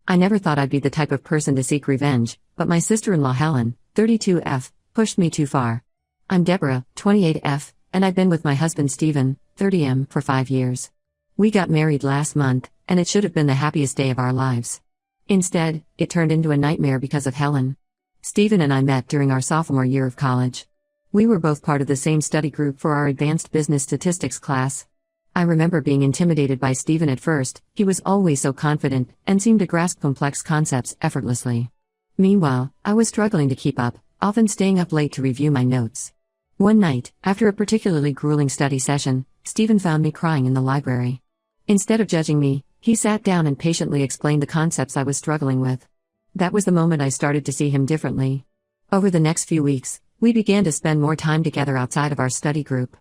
I never thought I'd be the type of person to seek revenge, but my sister-in-law Helen, 32F, pushed me too far. I'm Deborah, 28F, and I've been with my husband Stephen, 30M, for 5 years. We got married last month, and it should have been the happiest day of our lives. Instead, it turned into a nightmare because of Helen. Stephen and I met during our sophomore year of college. We were both part of the same study group for our advanced business statistics class. I remember being intimidated by Stephen at first. He was always so confident and seemed to grasp complex concepts effortlessly. Meanwhile, I was struggling to keep up, often staying up late to review my notes. One night, after a particularly grueling study session, Stephen found me crying in the library. Instead of judging me, he sat down and patiently explained the concepts I was struggling with. That was the moment I started to see him differently. Over the next few weeks, we began to spend more time together outside of our study group.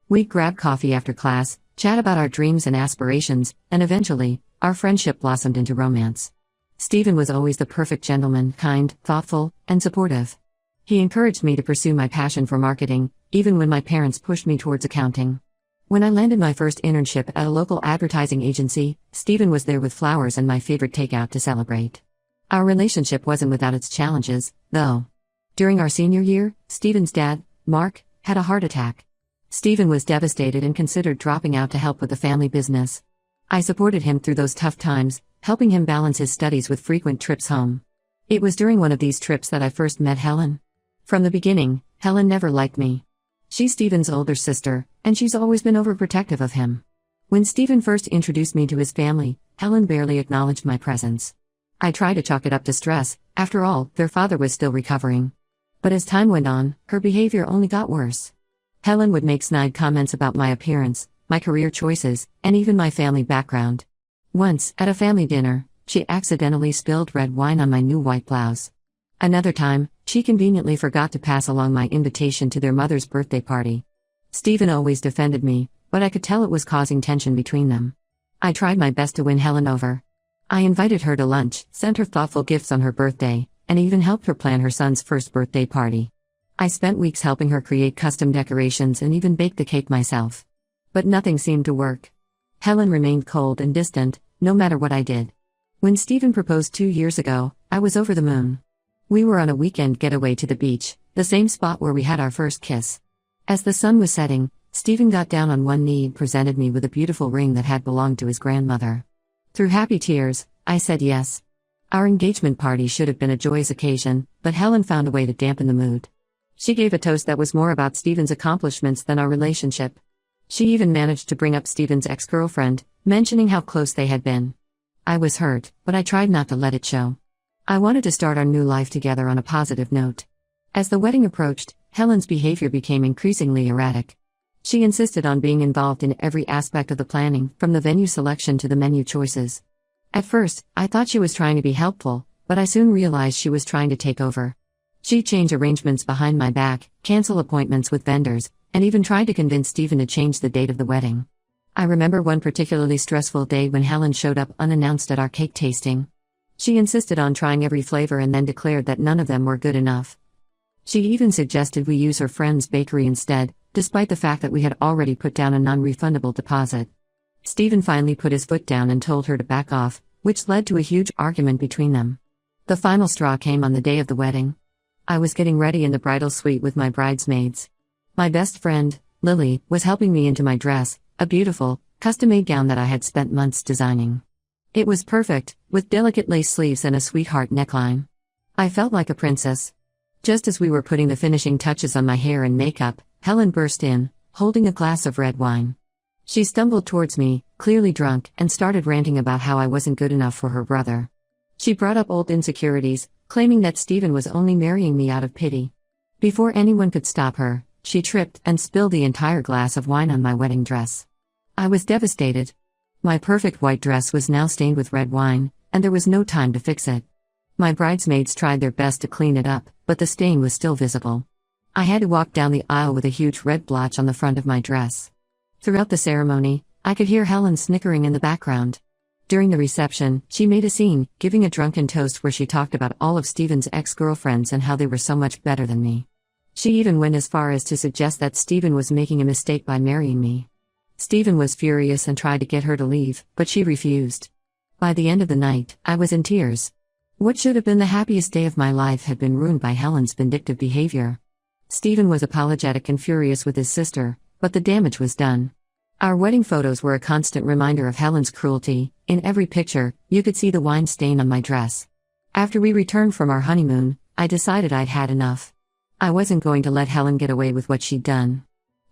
We'd grab coffee after class, chat about our dreams and aspirations, and eventually, our friendship blossomed into romance. Stephen was always the perfect gentleman, kind, thoughtful, and supportive. He encouraged me to pursue my passion for marketing, even when my parents pushed me towards accounting. When I landed my first internship at a local advertising agency, Stephen was there with flowers and my favorite takeout to celebrate. Our relationship wasn't without its challenges, though. During our senior year, Stephen's dad, Mark, had a heart attack. Stephen was devastated and considered dropping out to help with the family business. I supported him through those tough times, helping him balance his studies with frequent trips home. It was during one of these trips that I first met Helen. From the beginning, Helen never liked me. She's Stephen's older sister, and she's always been overprotective of him. When Stephen first introduced me to his family, Helen barely acknowledged my presence. I tried to chalk it up to stress. After all, their father was still recovering. But as time went on, her behavior only got worse. Helen would make snide comments about my appearance, my career choices, and even my family background. Once, at a family dinner, she accidentally spilled red wine on my new white blouse. Another time, she conveniently forgot to pass along my invitation to their mother's birthday party. Stephen always defended me, but I could tell it was causing tension between them. I tried my best to win Helen over. I invited her to lunch, sent her thoughtful gifts on her birthday, and even helped her plan her son's first birthday party. I spent weeks helping her create custom decorations and even baked the cake myself. But nothing seemed to work. Helen remained cold and distant, no matter what I did. When Stephen proposed 2 years ago, I was over the moon. We were on a weekend getaway to the beach, the same spot where we had our first kiss. As the sun was setting, Stephen got down on one knee and presented me with a beautiful ring that had belonged to his grandmother. Through happy tears, I said yes. Our engagement party should have been a joyous occasion, but Helen found a way to dampen the mood. She gave a toast that was more about Stephen's accomplishments than our relationship. She even managed to bring up Stephen's ex-girlfriend, mentioning how close they had been. I was hurt, but I tried not to let it show. I wanted to start our new life together on a positive note. As the wedding approached, Helen's behavior became increasingly erratic. She insisted on being involved in every aspect of the planning, from the venue selection to the menu choices. At first, I thought she was trying to be helpful, but I soon realized she was trying to take over. She'd change arrangements behind my back, cancel appointments with vendors, and even tried to convince Stephen to change the date of the wedding. I remember one particularly stressful day when Helen showed up unannounced at our cake tasting. She insisted on trying every flavor and then declared that none of them were good enough. She even suggested we use her friend's bakery instead, despite the fact that we had already put down a non-refundable deposit. Stephen finally put his foot down and told her to back off, which led to a huge argument between them. The final straw came on the day of the wedding. I was getting ready in the bridal suite with my bridesmaids. My best friend, Lily, was helping me into my dress, a beautiful, custom-made gown that I had spent months designing. It was perfect, with delicate lace sleeves and a sweetheart neckline. I felt like a princess. Just as we were putting the finishing touches on my hair and makeup, Helen burst in, holding a glass of red wine. She stumbled towards me, clearly drunk, and started ranting about how I wasn't good enough for her brother. She brought up old insecurities, claiming that Stephen was only marrying me out of pity. Before anyone could stop her, she tripped and spilled the entire glass of wine on my wedding dress. I was devastated. My perfect white dress was now stained with red wine, and there was no time to fix it. My bridesmaids tried their best to clean it up, but the stain was still visible. I had to walk down the aisle with a huge red blotch on the front of my dress. Throughout the ceremony, I could hear Helen snickering in the background. During the reception, she made a scene, giving a drunken toast where she talked about all of Stephen's ex-girlfriends and how they were so much better than me. She even went as far as to suggest that Stephen was making a mistake by marrying me. Stephen was furious and tried to get her to leave, but she refused. By the end of the night, I was in tears. What should have been the happiest day of my life had been ruined by Helen's vindictive behavior. Stephen was apologetic and furious with his sister, but the damage was done. Our wedding photos were a constant reminder of Helen's cruelty. In every picture, you could see the wine stain on my dress. After we returned from our honeymoon, I decided I'd had enough. I wasn't going to let Helen get away with what she'd done.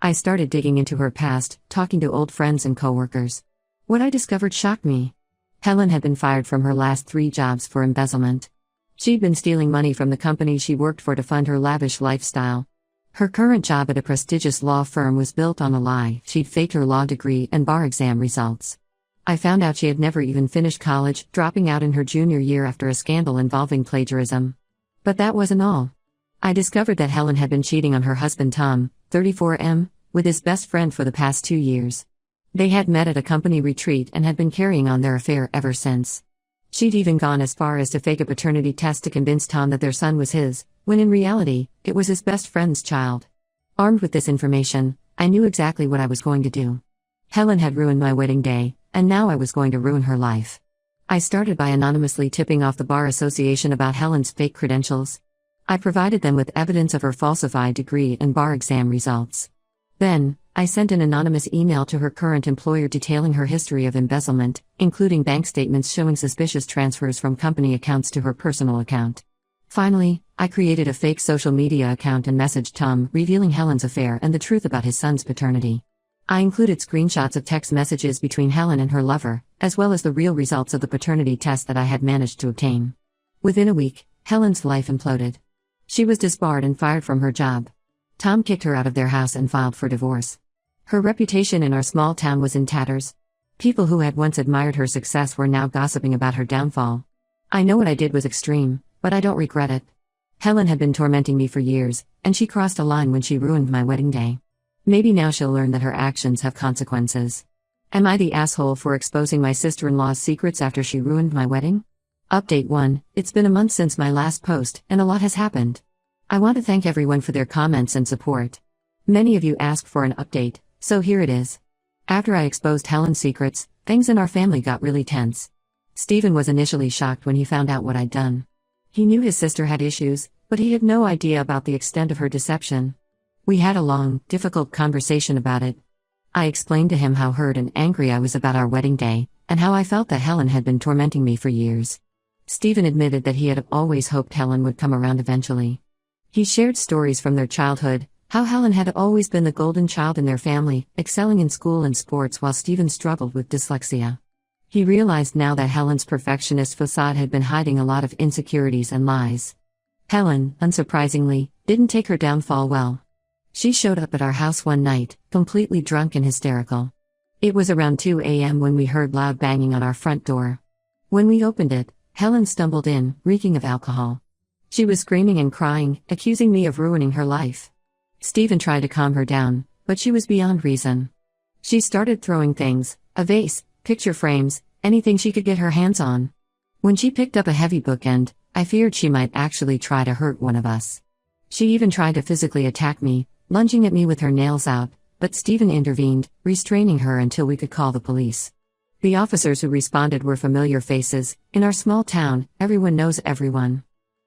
I started digging into her past, talking to old friends and coworkers. What I discovered shocked me. Helen had been fired from her last 3 jobs for embezzlement. She'd been stealing money from the company she worked for to fund her lavish lifestyle. Her current job at a prestigious law firm was built on a lie. She'd faked her law degree and bar exam results. I found out she had never even finished college, dropping out in her junior year after a scandal involving plagiarism. But that wasn't all. I discovered that Helen had been cheating on her husband Tom, 34M, with his best friend for the past 2 years. They had met at a company retreat and had been carrying on their affair ever since. She'd even gone as far as to fake a paternity test to convince Tom that their son was his, when in reality, it was his best friend's child. Armed with this information, I knew exactly what I was going to do. Helen had ruined my wedding day, and now I was going to ruin her life. I started by anonymously tipping off the Bar Association about Helen's fake credentials. I provided them with evidence of her falsified degree and bar exam results. Then, I sent an anonymous email to her current employer detailing her history of embezzlement, including bank statements showing suspicious transfers from company accounts to her personal account. Finally, I created a fake social media account and messaged Tom, revealing Helen's affair and the truth about his son's paternity. I included screenshots of text messages between Helen and her lover, as well as the real results of the paternity test that I had managed to obtain. Within a week, Helen's life imploded. She was disbarred and fired from her job. Tom kicked her out of their house and filed for divorce. Her reputation in our small town was in tatters. People who had once admired her success were now gossiping about her downfall. I know what I did was extreme, but I don't regret it. Helen had been tormenting me for years, and she crossed a line when she ruined my wedding day. Maybe now she'll learn that her actions have consequences. Am I the asshole for exposing my sister-in-law's secrets after she ruined my wedding? Update 1. It's been a month since my last post, and a lot has happened. I want to thank everyone for their comments and support. Many of you asked for an update, so here it is. After I exposed Helen's secrets, things in our family got really tense. Stephen was initially shocked when he found out what I'd done. He knew his sister had issues, but he had no idea about the extent of her deception. We had a long, difficult conversation about it. I explained to him how hurt and angry I was about our wedding day, and how I felt that Helen had been tormenting me for years. Stephen admitted that he had always hoped Helen would come around eventually. He shared stories from their childhood, how Helen had always been the golden child in their family, excelling in school and sports while Stephen struggled with dyslexia. He realized now that Helen's perfectionist facade had been hiding a lot of insecurities and lies. Helen, unsurprisingly, didn't take her downfall well. She showed up at our house one night, completely drunk and hysterical. It was around 2 a.m. when we heard loud banging on our front door. When we opened it, Helen stumbled in, reeking of alcohol. She was screaming and crying, accusing me of ruining her life. Stephen tried to calm her down, but she was beyond reason. She started throwing things, a vase, picture frames, anything she could get her hands on. When she picked up a heavy bookend, I feared she might actually try to hurt one of us. She even tried to physically attack me, lunging at me with her nails out, but Stephen intervened, restraining her until we could call the police. The officers who responded were familiar faces. In our small town, everyone knows everyone.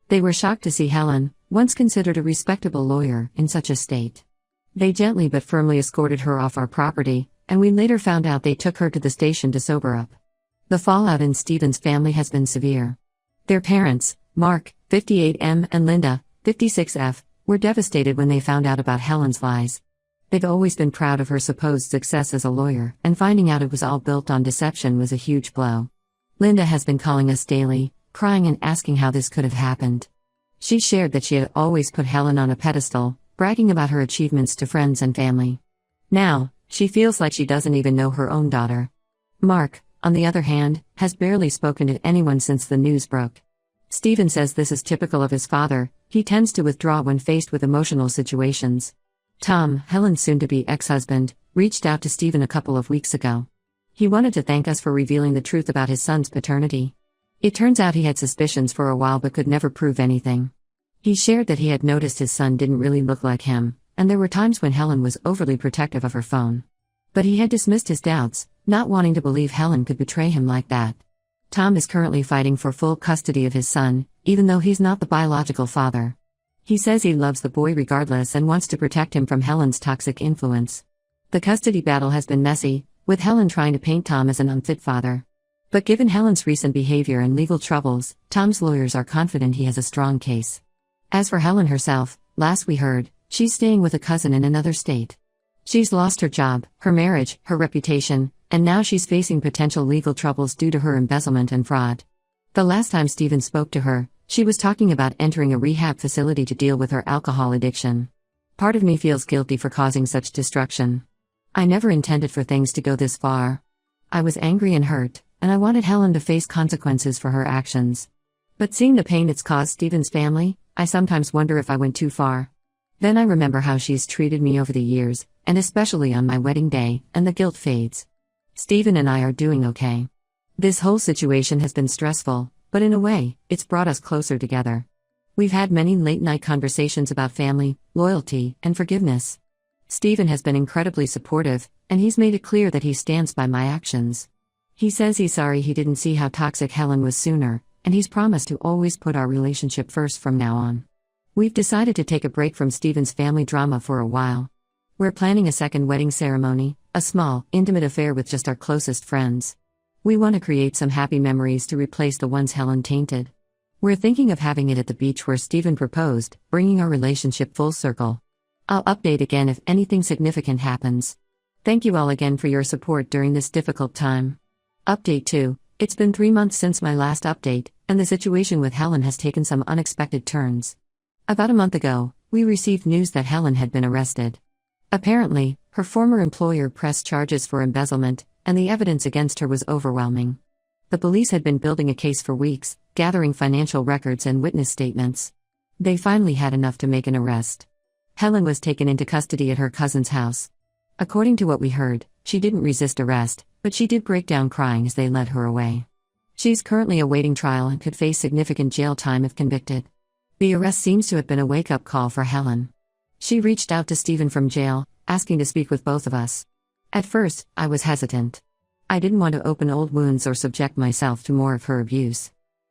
They were shocked to see Helen, once considered a respectable lawyer, in such a state. They gently but firmly escorted her off our property, and we later found out they took her to the station to sober up. The fallout in Stephen's family has been severe. Their parents, Mark, 58M, and Linda, 56F, were devastated when they found out about Helen's lies. They've always been proud of her supposed success as a lawyer, and finding out it was all built on deception was a huge blow. Linda has been calling us daily, crying and asking how this could have happened. She shared that she had always put Helen on a pedestal, bragging about her achievements to friends and family. Now, she feels like she doesn't even know her own daughter. Mark, on the other hand, has barely spoken to anyone since the news broke. Stephen says this is typical of his father. He tends to withdraw when faced with emotional situations. Tom, Helen's soon-to-be ex-husband, reached out to Stephen a couple of weeks ago. He wanted to thank us for revealing the truth about his son's paternity. It turns out he had suspicions for a while but could never prove anything. He shared that he had noticed his son didn't really look like him, and there were times when Helen was overly protective of her phone. But he had dismissed his doubts, not wanting to believe Helen could betray him like that. Tom is currently fighting for full custody of his son, even though he's not the biological father. He says he loves the boy regardless and wants to protect him from Helen's toxic influence. The custody battle has been messy, with Helen trying to paint Tom as an unfit father. But given Helen's recent behavior and legal troubles, Tom's lawyers are confident he has a strong case. As for Helen herself, last we heard, she's staying with a cousin in another state. She's lost her job, her marriage, her reputation, and now she's facing potential legal troubles due to her embezzlement and fraud. The last time Stephen spoke to her, she was talking about entering a rehab facility to deal with her alcohol addiction. Part of me feels guilty for causing such destruction. I never intended for things to go this far. I was angry and hurt, and I wanted Helen to face consequences for her actions. But seeing the pain it's caused Stephen's family, I sometimes wonder if I went too far. Then I remember how she's treated me over the years, and especially on my wedding day, and the guilt fades. Stephen and I are doing okay. This whole situation has been stressful, but in a way, it's brought us closer together. We've had many late-night conversations about family, loyalty, and forgiveness. Stephen has been incredibly supportive, and he's made it clear that he stands by my actions. He says he's sorry he didn't see how toxic Helen was sooner, and he's promised to always put our relationship first from now on. We've decided to take a break from Stephen's family drama for a while. We're planning a second wedding ceremony, a small, intimate affair with just our closest friends. We want to create some happy memories to replace the ones Helen tainted. We're thinking of having it at the beach where Stephen proposed, bringing our relationship full circle. I'll update again if anything significant happens. Thank you all again for your support during this difficult time. Update 2. It's been 3 months since my last update, and the situation with Helen has taken some unexpected turns. About a month ago, we received news that Helen had been arrested. Apparently, her former employer pressed charges for embezzlement, and the evidence against her was overwhelming. The police had been building a case for weeks, gathering financial records and witness statements. They finally had enough to make an arrest. Helen was taken into custody at her cousin's house. According to what we heard, she didn't resist arrest, but she did break down crying as they led her away. She's currently awaiting trial and could face significant jail time if convicted. The arrest seems to have been a wake-up call for Helen. She reached out to Stephen from jail, asking to speak with both of us. At first, I was hesitant. I didn't want to open old wounds or subject myself to more of her abuse.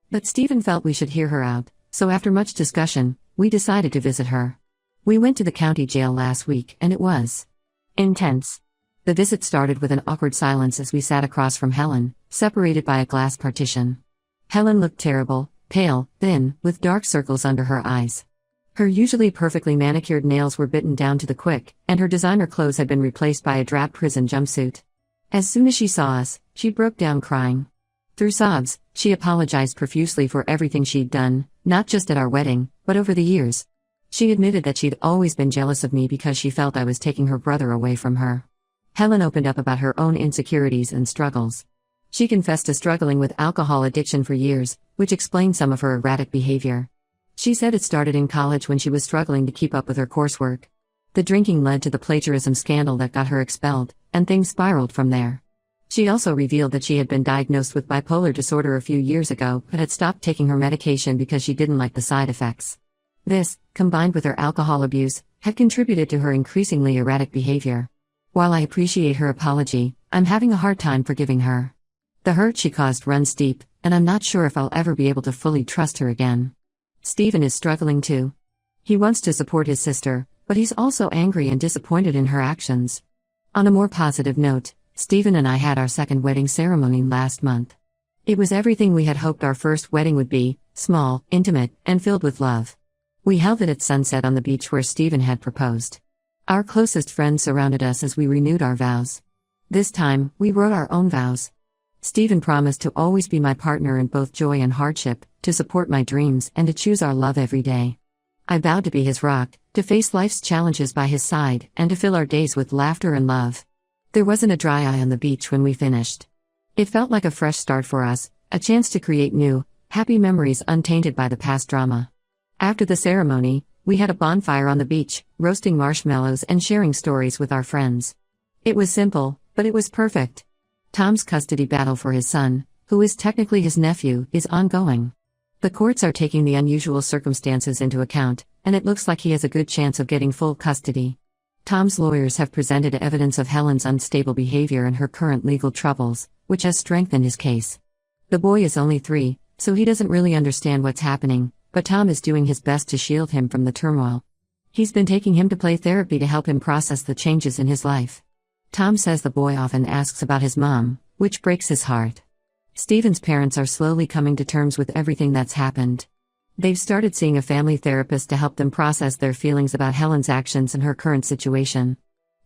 But Stephen felt we should hear her out, so after much discussion, we decided to visit her. We went to the county jail last week, and it was intense. The visit started with an awkward silence as we sat across from Helen, separated by a glass partition. Helen looked terrible, pale, thin, with dark circles under her eyes. Her usually perfectly manicured nails were bitten down to the quick, and her designer clothes had been replaced by a drab prison jumpsuit. As soon as she saw us, she broke down crying. Through sobs, she apologized profusely for everything she'd done, not just at our wedding, but over the years. She admitted that she'd always been jealous of me because she felt I was taking her brother away from her. Helen opened up about her own insecurities and struggles. She confessed to struggling with alcohol addiction for years, which explained some of her erratic behavior. She said it started in college when she was struggling to keep up with her coursework. The drinking led to the plagiarism scandal that got her expelled, and things spiraled from there. She also revealed that she had been diagnosed with bipolar disorder a few years ago but had stopped taking her medication because she didn't like the side effects. This, combined with her alcohol abuse, had contributed to her increasingly erratic behavior. While I appreciate her apology, I'm having a hard time forgiving her. The hurt she caused runs deep, and I'm not sure if I'll ever be able to fully trust her again. Stephen is struggling too. He wants to support his sister, but he's also angry and disappointed in her actions. On a more positive note, Stephen and I had our second wedding ceremony last month. It was everything we had hoped our first wedding would be: small, intimate, and filled with love. We held it at sunset on the beach where Stephen had proposed. Our closest friends surrounded us as we renewed our vows. This time, we wrote our own vows. Stephen promised to always be my partner in both joy and hardship, to support my dreams and to choose our love every day. I vowed to be his rock, to face life's challenges by his side, and to fill our days with laughter and love. There wasn't a dry eye on the beach when we finished. It felt like a fresh start for us, a chance to create new, happy memories untainted by the past drama. After the ceremony, we had a bonfire on the beach, roasting marshmallows and sharing stories with our friends. It was simple, but it was perfect. Tom's custody battle for his son, who is technically his nephew, is ongoing. The courts are taking the unusual circumstances into account, and it looks like he has a good chance of getting full custody. Tom's lawyers have presented evidence of Helen's unstable behavior and her current legal troubles, which has strengthened his case. The boy is only 3, so he doesn't really understand what's happening, but Tom is doing his best to shield him from the turmoil. He's been taking him to play therapy to help him process the changes in his life. Tom says the boy often asks about his mom, which breaks his heart. Stephen's parents are slowly coming to terms with everything that's happened. They've started seeing a family therapist to help them process their feelings about Helen's actions and her current situation.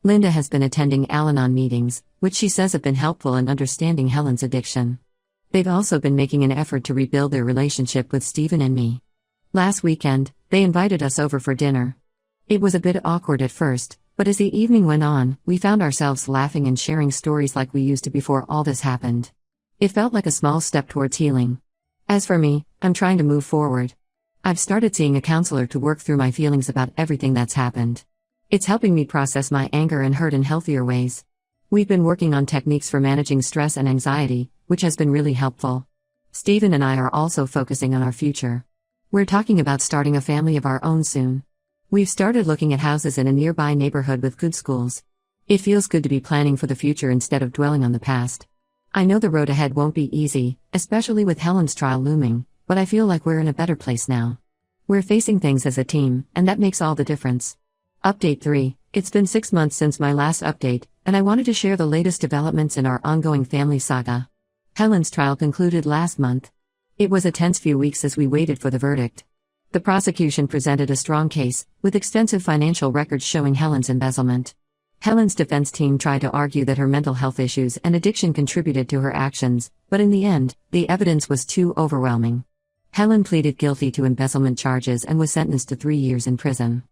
Linda has been attending Al-Anon meetings, which she says have been helpful in understanding Helen's addiction. They've also been making an effort to rebuild their relationship with Stephen and me. Last weekend, they invited us over for dinner. It was a bit awkward at first, but as the evening went on, we found ourselves laughing and sharing stories like we used to before all this happened. It felt like a small step towards healing. As for me, I'm trying to move forward. I've started seeing a counselor to work through my feelings about everything that's happened. It's helping me process my anger and hurt in healthier ways. We've been working on techniques for managing stress and anxiety, which has been really helpful. Stephen and I are also focusing on our future. We're talking about starting a family of our own soon. We've started looking at houses in a nearby neighborhood with good schools. It feels good to be planning for the future instead of dwelling on the past. I know the road ahead won't be easy, especially with Helen's trial looming, but I feel like we're in a better place now. We're facing things as a team, and that makes all the difference. Update 3. It's been 6 months since my last update, and I wanted to share the latest developments in our ongoing family saga. Helen's trial concluded last month. It was a tense few weeks as we waited for the verdict. The prosecution presented a strong case, with extensive financial records showing Helen's embezzlement. Helen's defense team tried to argue that her mental health issues and addiction contributed to her actions, but in the end, the evidence was too overwhelming. Helen pleaded guilty to embezzlement charges and was sentenced to 3 years in prison.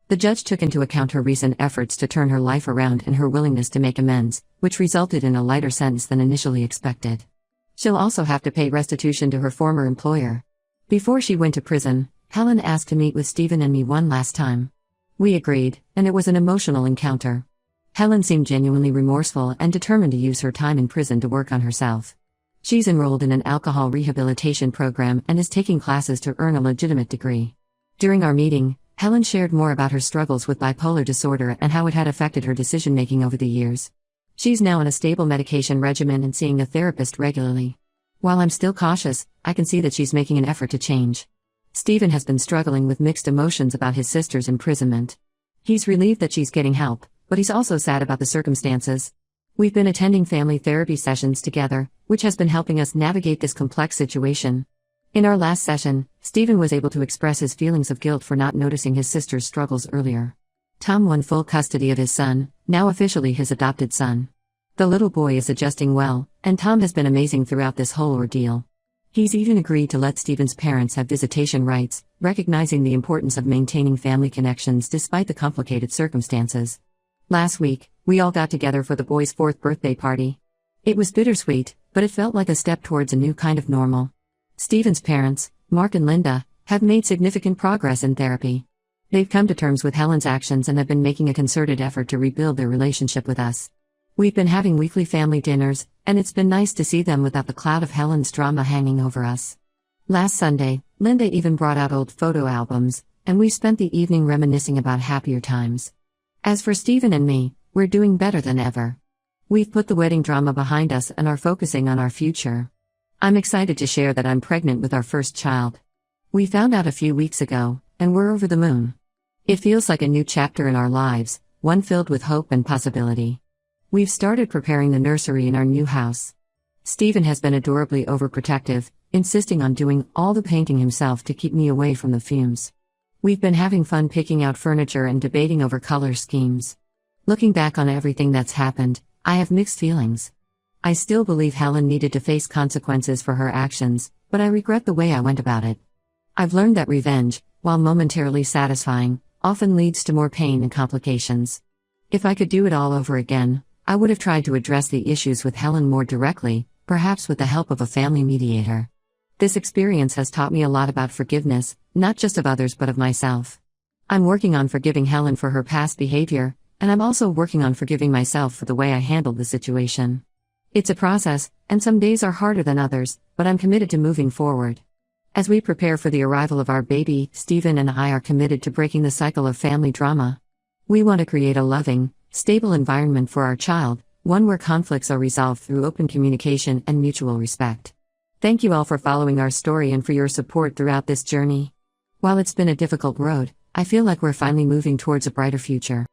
The judge took into account her recent efforts to turn her life around and her willingness to make amends, which resulted in a lighter sentence than initially expected. She'll also have to pay restitution to her former employer. Before she went to prison, Helen asked to meet with Stephen and me one last time. We agreed, and it was an emotional encounter. Helen seemed genuinely remorseful and determined to use her time in prison to work on herself. She's enrolled in an alcohol rehabilitation program and is taking classes to earn a legitimate degree. During our meeting, Helen shared more about her struggles with bipolar disorder and how it had affected her decision-making over the years. She's now on a stable medication regimen and seeing a therapist regularly. While I'm still cautious, I can see that she's making an effort to change. Stephen has been struggling with mixed emotions about his sister's imprisonment. He's relieved that she's getting help, but he's also sad about the circumstances. We've been attending family therapy sessions together, which has been helping us navigate this complex situation. In our last session, Stephen was able to express his feelings of guilt for not noticing his sister's struggles earlier. Tom won full custody of his son, now officially his adopted son. The little boy is adjusting well, and Tom has been amazing throughout this whole ordeal. He's even agreed to let Stephen's parents have visitation rights, recognizing the importance of maintaining family connections despite the complicated circumstances. Last week, we all got together for the boy's 4th birthday party. It was bittersweet, but it felt like a step towards a new kind of normal. Stephen's parents, Mark and Linda, have made significant progress in therapy. They've come to terms with Helen's actions and have been making a concerted effort to rebuild their relationship with us. We've been having weekly family dinners, and it's been nice to see them without the cloud of Helen's drama hanging over us. Last Sunday, Linda even brought out old photo albums, and we spent the evening reminiscing about happier times. As for Stephen and me, we're doing better than ever. We've put the wedding drama behind us and are focusing on our future. I'm excited to share that I'm pregnant with our first child. We found out a few weeks ago, and we're over the moon. It feels like a new chapter in our lives, one filled with hope and possibility. We've started preparing the nursery in our new house. Stephen has been adorably overprotective, insisting on doing all the painting himself to keep me away from the fumes. We've been having fun picking out furniture and debating over color schemes. Looking back on everything that's happened, I have mixed feelings. I still believe Helen needed to face consequences for her actions, but I regret the way I went about it. I've learned that revenge, while momentarily satisfying, often leads to more pain and complications. If I could do it all over again, I would have tried to address the issues with Helen more directly, perhaps with the help of a family mediator. This experience has taught me a lot about forgiveness, not just of others but of myself. I'm working on forgiving Helen for her past behavior, and I'm also working on forgiving myself for the way I handled the situation. It's a process, and some days are harder than others, but I'm committed to moving forward. As we prepare for the arrival of our baby, Stephen and I are committed to breaking the cycle of family drama. We want to create a loving, stable environment for our child, one where conflicts are resolved through open communication and mutual respect. Thank you all for following our story and for your support throughout this journey. While it's been a difficult road, I feel like we're finally moving towards a brighter future.